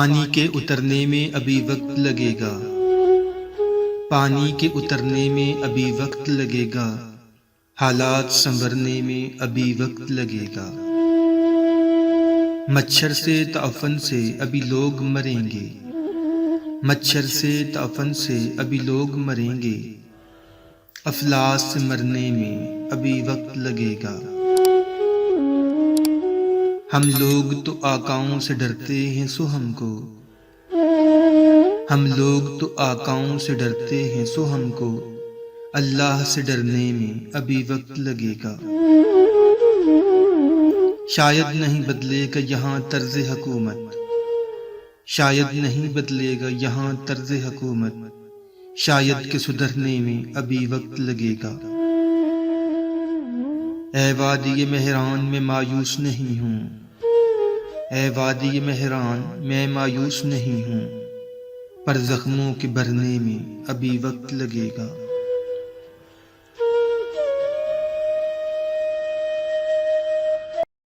پانی کے اترنے میں ابھی وقت لگے گا، پانی کے اترنے میں ابھی وقت لگے گا، حالات سنورنے میں ابھی وقت لگے گا۔ مچھر سے تعفن سے ابھی لوگ مریں گے، مچھر سے تعفن سے ابھی لوگ مریں گے، افلاس سے مرنے میں ابھی وقت لگے گا۔ ہم لوگ تو آقاؤں سے ڈرتے ہیں سو ہم کو، ہم لوگ تو آقاؤں سے ڈرتے ہیں سو ہم کو، اللہ سے ڈرنے میں ابھی وقت لگے گا۔ شاید نہیں بدلے گا یہاں طرز حکومت، شاید نہیں بدلے گا یہاں طرز حکومت، شاید کہ سدھرنے میں ابھی وقت لگے گا۔ اے وادی مہران میں مایوس نہیں ہوں، اے وادی مہران میں مایوس نہیں ہوں، پر زخموں کے بھرنے میں ابھی وقت لگے گا۔